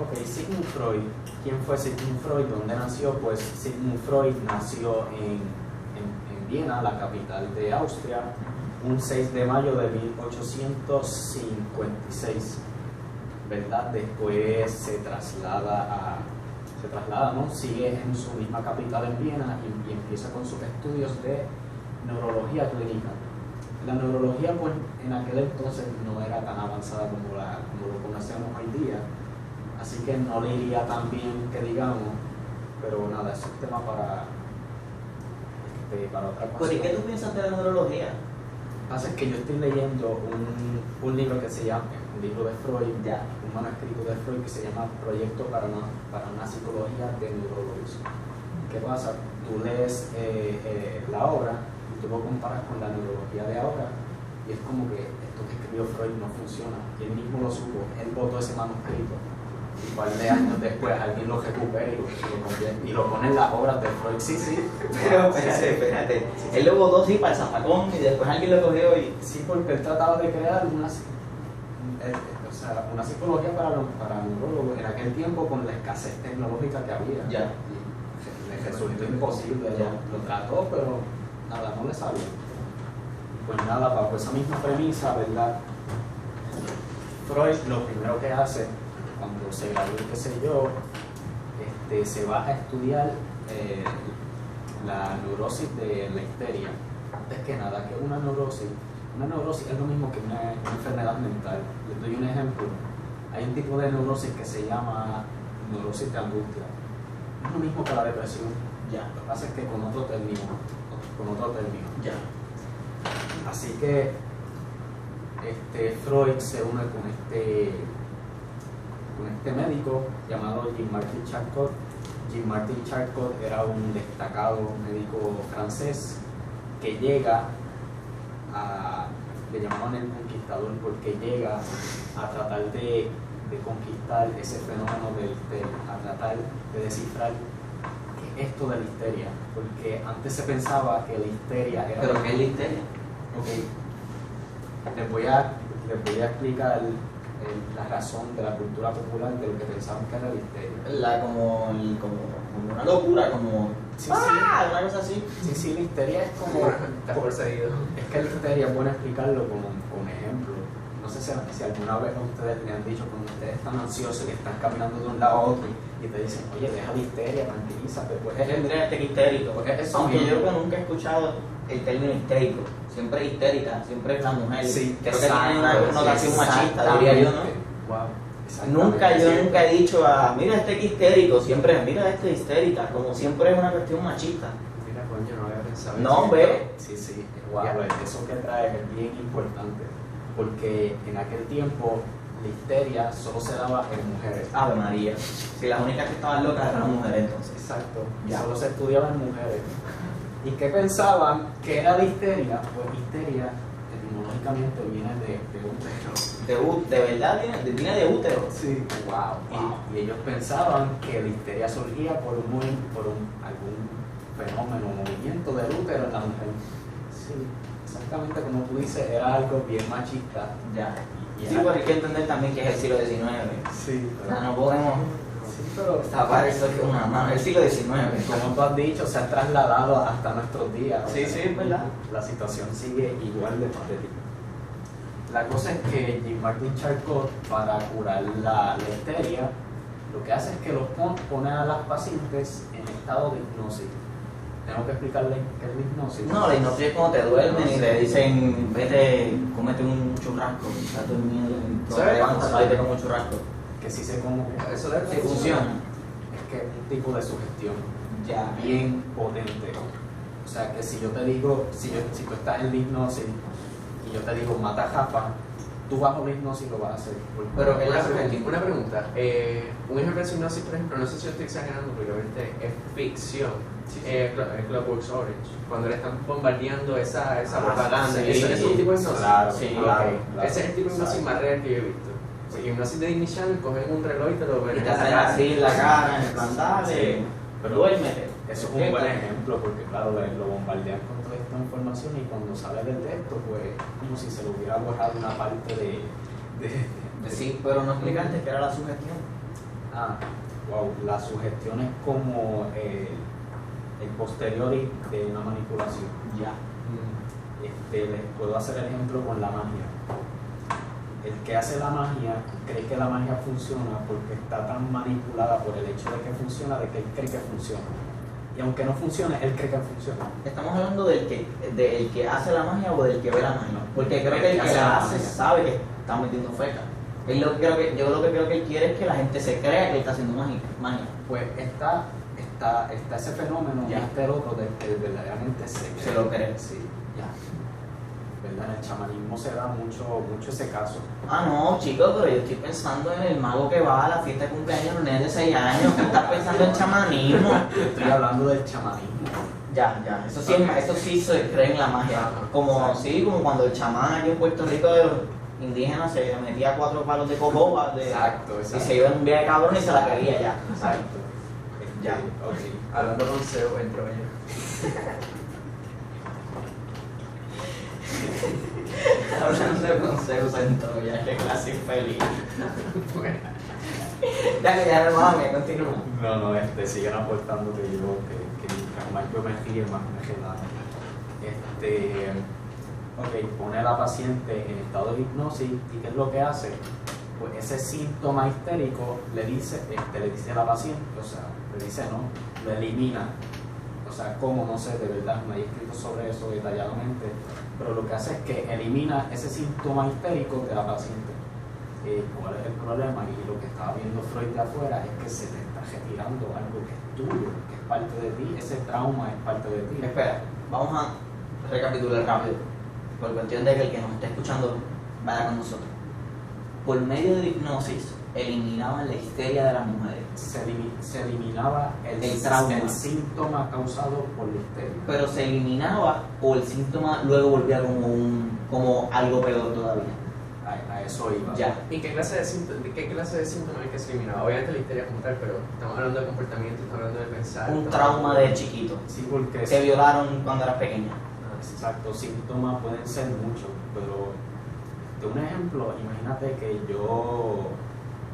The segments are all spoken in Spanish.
Ok, Sigmund Freud. ¿Quién fue Sigmund Freud? ¿Dónde nació? Pues Sigmund Freud nació en Viena, la capital de Austria, un 6 de mayo de 1856, ¿verdad? Después se traslada, ¿no? Sigue en su misma capital en Viena y empieza con sus estudios de neurología clínica. La neurología, pues, en aquel entonces no era tan avanzada como lo conocemos hoy día, así que no le iría tan bien que digamos, pero nada, es un tema para otra cosa. ¿Por qué tú piensas de la neurología? Pasa es que yo estoy leyendo un libro que se llama, un libro de Freud, Ya. un manuscrito de Freud que se llama Proyecto para una psicología de neurólogos. ¿Qué pasa? Tú lees la obra y tú lo comparas con la neurología de ahora y es como que esto que escribió Freud no funciona. Él mismo lo supo, él votó ese manuscrito. Y un par de años después alguien lo recupera y lo pone en las obras de Freud. Sí. Pero espérate. Él lo votó sí para el zafacón y después alguien lo cogió y... Sí, porque él trataba de crear una psicología para neurólogos en aquel tiempo con la escasez tecnológica que había. Ya. Y le resultó imposible. Lo trató, pero nada, no le salió. Pues nada, bajo esa misma premisa, ¿verdad? Freud lo primero que hace cuando se gradúa, qué sé yo, se va a estudiar la neurosis de la histeria. Antes que nada, que una neurosis es lo mismo que una enfermedad mental. Les doy un ejemplo. Hay un tipo de neurosis que se llama neurosis de angustia. Es lo mismo que la depresión. Ya. Lo que pasa es que con otro término. Ya. Así que Freud se une con este médico llamado Jean-Martin Charcot. Jean-Martin Charcot era un destacado médico francés que llega le llamaban el conquistador porque llega a tratar de conquistar ese fenómeno de la histeria, a tratar de descifrar qué es esto de la histeria, porque antes se pensaba que la histeria era... ¿Pero qué es la histeria? Ok, les voy a explicar la razón de la cultura popular de lo que pensaban que era la histeria. Como una locura, como... Sí, una cosa así. Sí, la histeria es como... Está poseído. Es que la histeria es bueno explicarlo con un ejemplo. No sé si alguna vez a ustedes le han dicho cuando ustedes están ansiosos y están caminando de un lado a otro y te dicen, oye, deja la histeria, tranquilízate. Pues Tendría este histérico. Porque eso Aunque mismo. yo creo que nunca he escuchado el término histérico. Siempre es histérica, siempre es la mujer. Sí, creo que tiene una connotación machista, diría yo, ¿no? Wow. Yo nunca he dicho mira este que histérico, siempre mira este histérica, como siempre es una cuestión machista. Mira, coño, no había pensado en No, eso. ve. Sí, wow, eso que traes es bien importante, porque en aquel tiempo la histeria solo se daba en mujeres. Ave María. Si las únicas que estaban locas eran las mujeres entonces. Exacto, Ya. solo se estudiaba en mujeres. ¿Y qué pensaban que era la histeria? Pues histeria etimológicamente viene de útero. De verdad viene de útero. Sí, wow. Y ellos pensaban que la histeria surgía por algún fenómeno o movimiento del útero en la mujer. Sí, exactamente como tú dices, era algo bien machista. Ya. Y Sí, era- pero hay que entender también que es el siglo XIX. Sí, O sea, no podemos sí, pero tapar eso con una mano. El siglo XIX. como tú has dicho, se ha trasladado hasta nuestros días. Sí, es verdad. La situación sigue igual de patética. La cosa es que Jean-Martin Charcot, para curar la histeria, lo que hace es que los pone a las pacientes en estado de hipnosis. Tengo que explicarle qué es la hipnosis. No, la hipnosis es cuando te duermen y te dicen, vete, cómete un churrasco. Estás durmiendo y te levantas, vete con un churrasco. Que sí sé cómo Eso debe Sí, funciona. es que es un tipo de sugestión Ya. bien potente. O sea que si yo te digo, si tú estás en la hipnosis y yo te digo mata a Japa, tú bajo la hipnosis lo vas a hacer. Pero que Una pregunta. Un ejemplo de hipnosis, por ejemplo, no sé si yo estoy exagerando, porque obviamente es ficción. Clockwork Orange, cuando le están bombardeando esa propaganda, sí, eso es un tipo de hipnosis. Claro, Sí, claro. Ese es el tipo de hipnosis más real que yo he visto. Porque hipnosis de Disney Channel, cogen un reloj y te lo ven Y en te la hacen cara. así en la cara, en el pantalla, Sí, pero duérmete. eso es un buen ejemplo porque claro, lo bombardean con toda esta información y cuando sale del texto pues como si se le hubiera borrado una parte de Sí, pero no explicaste qué era la sugestión. Wow, la sugestión es como el posteriori de una manipulación. Ya. Les puedo hacer el ejemplo con la magia. El que hace la magia cree que la magia funciona porque está tan manipulada por el hecho de que funciona, de que él cree que funciona. Y aunque no funcione, él cree que funciona. Estamos hablando del que hace la magia o del que ve la magia. Porque creo que el que la hace sabe que está metiendo feca. Yo lo que creo que él quiere es que la gente se crea que él está haciendo magia. Pues está ese fenómeno, Ya. y está el otro de que verdaderamente Se lo cree. Sí, ya. ¿Verdad? En el chamanismo se da mucho ese caso. Ah, no, chicos, pero yo estoy pensando en el mago que va a la fiesta de cumpleaños de los nenes de 6 años, que está pensando en chamanismo. Estoy hablando del chamanismo. Ya, eso sí se cree en la magia. Como cuando el chamán aquí en Puerto Rico de los indígenas se metía 4 palos de cocoba Exacto. y se iba en un viaje cabrón y se la quería ya. Exacto. Ya. Ok. Hablando con Zeus en Troya. Hablando de consejos en Troya, qué clase feliz. Bueno, Ya, mames, continúa. No, siguen aportando que mientras más yo me ríe, más me relajo. Pone a la paciente en estado de hipnosis y ¿qué es lo que hace? Pues ese síntoma histérico le dice a la paciente, lo elimina. O sea, ¿cómo? No sé, de verdad, no hay escrito sobre eso detalladamente, pero lo que hace es que elimina ese síntoma histérico de la paciente. ¿Cuál es el problema? Y lo que estaba viendo Freud de afuera es que se te está retirando algo que es tuyo, que es parte de ti, ese trauma es parte de ti. Espera, vamos a recapitular rápido, por cuestión de que el que nos está escuchando vaya con nosotros. Por medio de la hipnosis, eliminaban la histeria de las mujeres. Se eliminaba El trauma. el síntoma causado por la histeria. Pero se eliminaba o el síntoma luego volvía como algo peor todavía. A eso iba. Ya. ¿y qué clase de síntomas hay que se eliminaba? Obviamente la histeria como tal, pero estamos hablando de comportamiento, estamos hablando de pensar. Un estamos trauma hablando de chiquito. Sí, porque Te violaron cuando eras pequeña. exacto, síntomas pueden ser muchos, pero de un ejemplo, imagínate que yo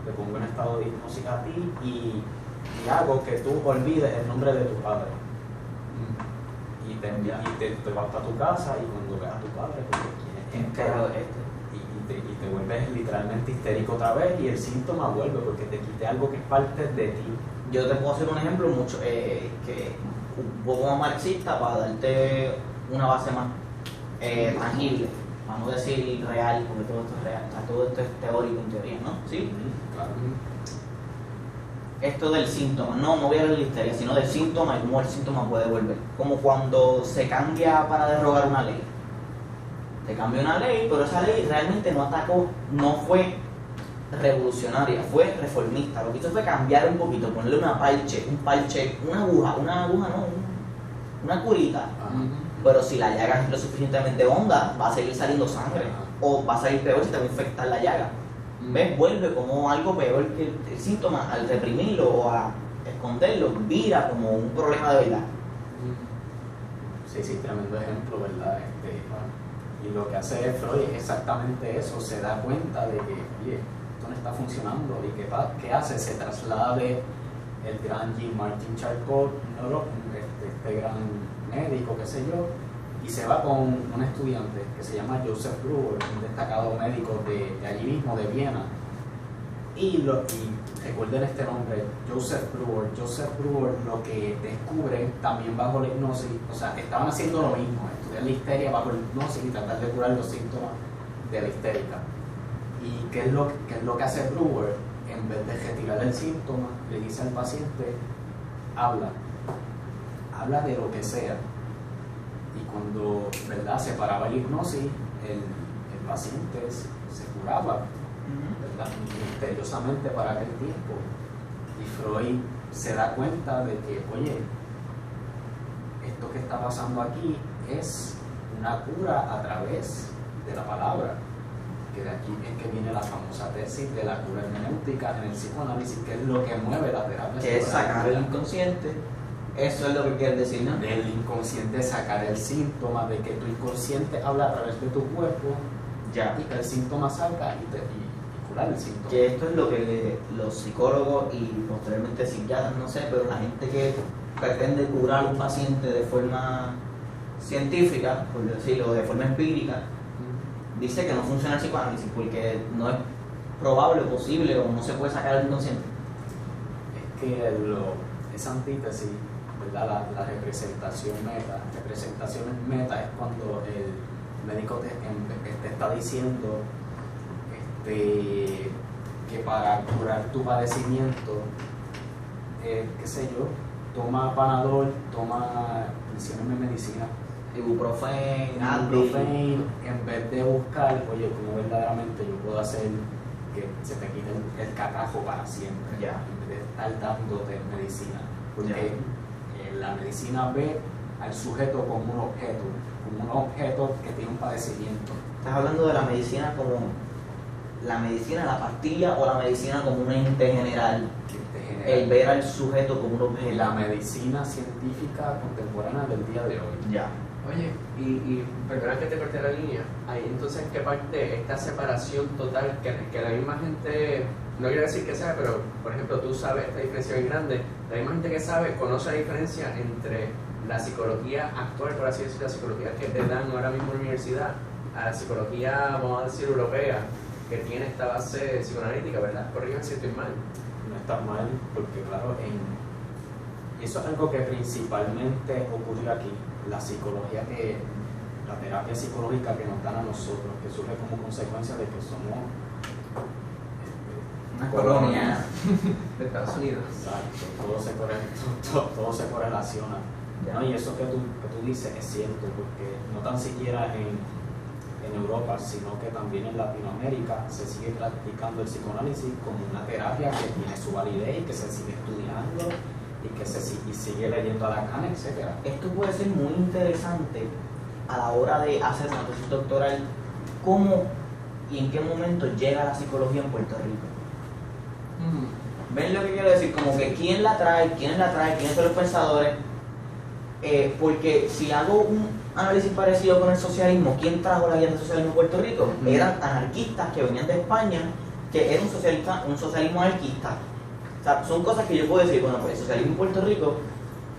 te pongo en estado de hipnosis a ti y hago que tú olvides el nombre de tu padre. Y te vas para tu casa y cuando veas a tu padre, porque Pero y te vuelves literalmente histérico otra vez y el síntoma vuelve porque te quité algo que es parte de ti. yo te puedo hacer un ejemplo que un poco más marxista para darte una base más tangible, vamos a decir real, porque todo esto es real, o sea, todo esto es teórico en teoría, ¿no? ¿Sí? Claro. Esto del síntoma, no voy a hablar de la histeria, sino del síntoma y cómo el síntoma puede volver. Como cuando se cambia para derogar una ley. Se cambió una ley, pero esa ley realmente no atacó, no fue revolucionaria, fue reformista. Lo que hizo fue cambiar un poquito, ponerle un parche, una curita. Ajá. Pero si la llaga es lo suficientemente honda, va a seguir saliendo sangre. O va a salir peor si te va a infectar la llaga. ¿Ves? Vuelve como algo peor que el síntoma, al reprimirlo o a esconderlo, vira como un problema de verdad. Sí, tremendo ejemplo, ¿verdad? Y lo que hace Freud es exactamente eso, se da cuenta de que, oye, esto no está funcionando, y ¿qué hace? Se traslada de el gran Jean-Martin Charcot, este gran médico, qué sé yo, y se va con un estudiante que se llama Joseph Breuer, un destacado médico de allí mismo, de Viena. Y recuerden este nombre, Joseph Breuer. Joseph Breuer lo que descubre también bajo la hipnosis, o sea, estaban haciendo lo mismo, estudiar la histeria bajo la hipnosis y tratar de curar los síntomas de la histérica. ¿Y qué es lo que hace Breuer? En vez de retirar el síntoma, le dice al paciente, habla de lo que sea. Y cuando, ¿verdad?, se paraba la hipnosis, el paciente se curaba, ¿verdad?, misteriosamente para aquel tiempo. Y Freud se da cuenta de que, oye, esto que está pasando aquí es una cura a través de la palabra, que de aquí es que viene la famosa tesis de la cura hermenéutica en el psicoanálisis, que es lo que mueve la terapia. Que es sacar el inconsciente. Eso es lo que quiere decir, ¿no? Del inconsciente sacar el síntoma, de que tu inconsciente habla a través de tu cuerpo, Ya. y que el síntoma salga y curar el síntoma. Que esto es lo que los psicólogos y posteriormente psiquiatras, no sé, pero la gente que pretende curar a un paciente de forma científica, por decirlo, de forma empírica, dice que no funciona el psicoanálisis porque no es probable o posible o no se puede sacar del inconsciente. Es que esa antítesis, ¿verdad? La representaciones meta es cuando el médico te está diciendo que para curar tu padecimiento, qué sé yo, toma Panadol, mencióname medicina, Ibuprofen, ibuprofen, en vez de buscar, oye, cómo verdaderamente yo puedo hacer que se te quite el catajo para siempre, Ya. en vez de estar dándote medicina, porque la medicina ve al sujeto como un objeto que tiene un padecimiento. Estás hablando de la medicina como la medicina, la pastilla o la medicina como un ente general. El ver al sujeto como un objeto. La medicina científica contemporánea del día de hoy. Ya. Oye, y perdona que te corté la línea, ahí entonces ¿en qué parte esta separación total que la misma gente, no quiero decir que sabe, pero por ejemplo tú sabes esta diferencia bien grande, la misma gente que sabe conoce la diferencia entre la psicología actual, por así decirlo, la psicología que te dan ahora mismo en la universidad, a la psicología, vamos a decir, europea, que tiene esta base psicoanalítica, ¿verdad? Corrígame si estoy mal. No está mal, porque claro, y eso es algo que principalmente ocurre aquí, la terapia psicológica que nos dan a nosotros, que surge como consecuencia de que somos Una colonia. De Estados Unidos. Exacto, todo se correlaciona. ¿No? Y eso que tú dices es cierto, porque no tan siquiera en Europa, sino que también en Latinoamérica se sigue practicando el psicoanálisis como una terapia que tiene su validez y que se sigue estudiando y que y sigue leyendo a Lacan, etc. Esto puede ser muy interesante a la hora de hacer una tesis doctoral, cómo y en qué momento llega la psicología en Puerto Rico. ¿Ven lo que quiero decir? Como que quién la trae, quiénes son los pensadores. Porque si hago un análisis parecido con el socialismo, ¿quién trajo la guía del socialismo en Puerto Rico? Eran anarquistas que venían de España, que era un socialismo anarquista. O sea, son cosas que yo puedo decir, bueno, pues el socialismo en Puerto Rico,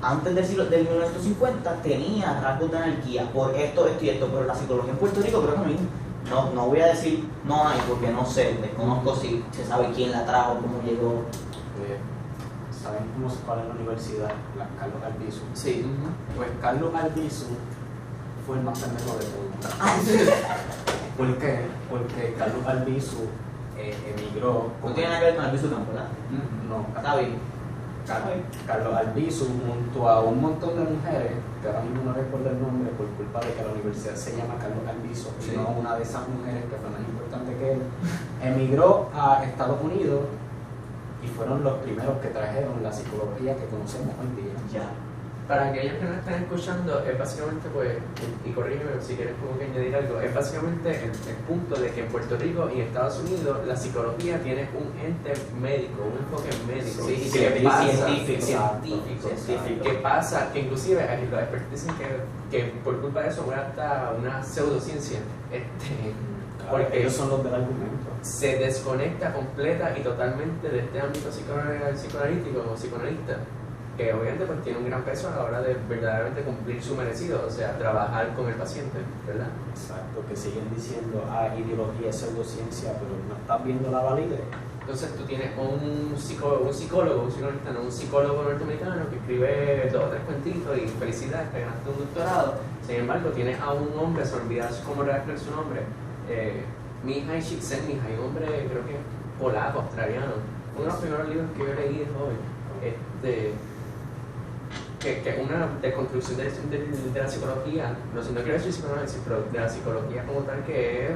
antes del 1950, tenía rasgos de anarquía por esto y esto, pero la psicología en Puerto Rico creo que no voy a decir no hay, porque no sé, desconozco si se sabe quién la trajo, cómo llegó. ¿Saben cuál es la universidad? Carlos Albizu. Sí. Pues Carlos Albizu fue el más pendejo de todo. ¿Por qué? Porque Carlos Albizu emigró. No tiene nada que ver con Albizu Campo, ¿verdad? No, Está bien. Carlos Albizu, junto a un montón de mujeres, que ahora mismo no recuerdo el nombre por culpa de que la universidad se llama Carlos Albizu, Sí. y no una de esas mujeres que fue más importante que él, emigró a Estados Unidos y fueron los primeros que trajeron la psicología que conocemos hoy día. Ya. Para aquellos que nos están escuchando, es básicamente, pues, y corrígeme si quieres como que añadir algo, es básicamente el punto de que en Puerto Rico y en Estados Unidos la psicología tiene un ente médico, un enfoque médico. Sí, y científico, que pasa, científico. que pasa, que inclusive los expertos dicen que por culpa de eso fue hasta una pseudociencia. Porque Porque ellos son los del argumento. se desconecta completa y totalmente de este ámbito psicoanalítico o psicoanalista, que obviamente pues tiene un gran peso a la hora de verdaderamente cumplir su merecido, o sea, trabajar con el paciente, ¿verdad? Exacto, que siguen diciendo, ideología es pseudociencia, pero no estás viendo la validez. Entonces tú tienes un psicólogo norteamericano que escribe 2 o 3 cuentitos y felicidades, te ganaste un doctorado. Sin embargo, tienes a un hombre, se olvida cómo redactar su nombre, Mihai Csikszentmihalyi, un hombre creo que polaco, australiano, uno de los primeros libros que yo leí de joven, que una deconstrucción de la psicología, no quiero decir psicoanálisis, pero de la psicología como tal, que es,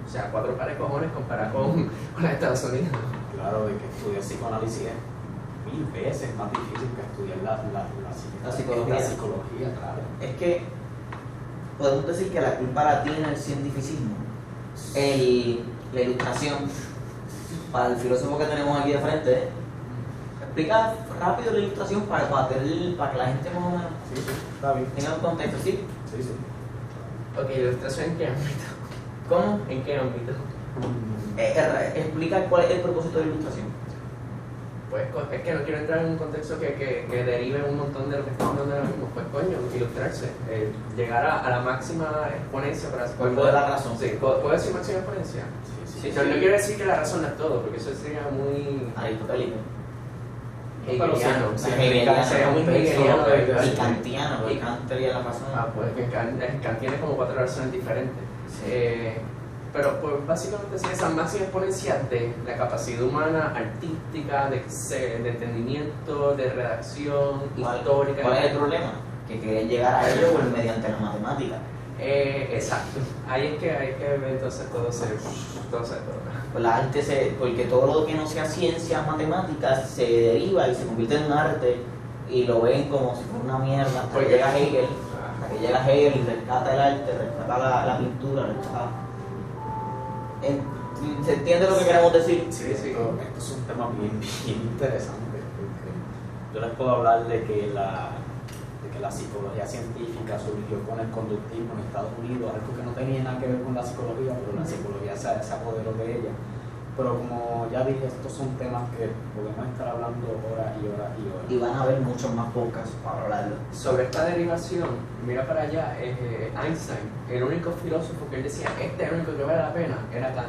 o sea, 4 pares de cojones comparado con la de Estados Unidos. Claro, de que estudiar psicoanálisis es 1000 veces más difícil que estudiar la psicología, claro. Es que podemos decir que la culpa la tiene el cientificismo, la ilustración. Para el filósofo que tenemos aquí de frente, explica rápido la ilustración para que la gente más o menos Sí, está bien. tenga un contexto, ¿sí? Sí. Ok, ¿ilustración en qué ámbito? ¿Cómo? ¿En qué ámbito? Explica cuál es el propósito de la ilustración. Pues es que no quiero entrar en un contexto que derive un montón de lo que estamos hablando ahora mismo. Pues coño, ilustrarse, llegar a la máxima exponencia para ¿Cuál fue la razón? Sí, ¿puedo decir máxima exponencia? Sí, No quiero decir que la razón no es todo, porque eso sería muy Aristotélico. hegeliano. Hegeliano. Sería muy hegeliano Y kantiano, porque Kant tenía la razón. pues que Kant tiene como 4 razones diferentes. Pero pues básicamente sí, esa máxima exponencia de la capacidad humana, artística, de entendimiento, de redacción, histórica. ¿Cuál es el problema? Que quieren llegar a ello mediante la matemática. Exacto. Ahí es que ver entonces todo se toca. Pues la arte porque todo lo que no sea ciencias, matemáticas, se deriva y se convierte en un arte y lo ven como si fuera una mierda hasta que llega Hegel. Hasta que llega Hegel y rescata el arte, rescata la pintura, rescata... ¿Se entiende lo que queremos decir? Sí. Esto es un tema bien interesante, porque yo les puedo hablar de que la psicología científica surgió con el conductismo en Estados Unidos, algo que no tenía nada que ver con la psicología, pero la psicología se apoderó de ella. Pero como ya dije, estos son temas que podemos estar hablando horas y horas y horas. Y van a haber muchos más podcasts para hablarlo. Sobre esta derivación, mira para allá, Einstein, el único filósofo que él decía, este es el único que vale la pena, era Kant.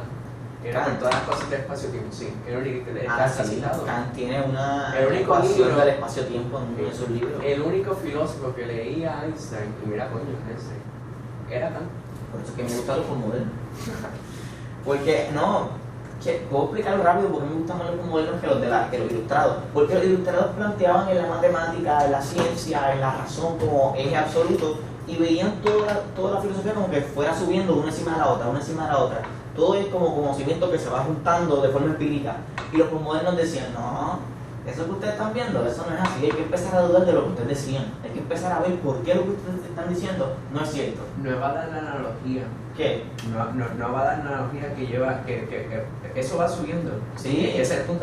Era con todas las cosas del espacio-tiempo, sí. El único que está citado. Kant tiene una el único ecuación libro del espacio-tiempo en uno de sus libros. El único filósofo que leía a Einstein, y mira coño, Einstein, era Kant. Por eso es que me gusta los postmodernos. Porque, puedo explicarlo rápido porque me gustan más los postmodernos que los ilustrados. Porque los ilustrados planteaban en la matemática, en la ciencia, en la razón como eje absoluto y veían toda la filosofía como que fuera subiendo una encima de la otra, una encima de la otra. Todo es como conocimiento que se va juntando de forma empírica. Y los postmodernos decían, no, eso que ustedes están viendo, eso no es así. Hay que empezar a dudar de lo que ustedes decían. Hay que empezar a ver por qué lo que ustedes están diciendo no es cierto. No va a dar la analogía. ¿Qué? No va a dar la analogía que lleva, que eso va subiendo. Sí. Ese es un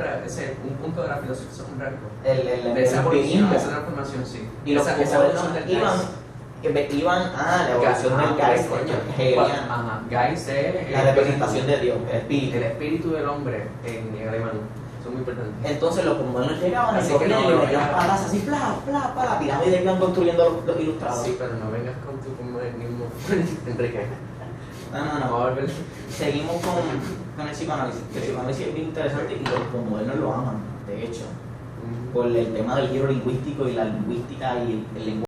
punto de la filosofía secundaria. El De esa evolución, empirismo. de esa transformación, sí. Y los esa postmodernos evolución del iban a la evolución del Geist, hegeliano. Ajá, Geist es La representación de Dios, el espíritu. el espíritu del hombre en alemán. Eso es muy importante. Entonces los postmodernos llegaban y Así se que no, cogían y no, metían ya. palas así, la pirámide que iban construyendo los ilustrados. Sí, pero no vengas con tu modernismo, Enrique. No. Vamos a volver. Seguimos con el psicoanálisis. El psicoanálisis es bien interesante y los postmodernos lo aman, de hecho, por el tema del giro lingüístico y la lingüística y el lenguaje.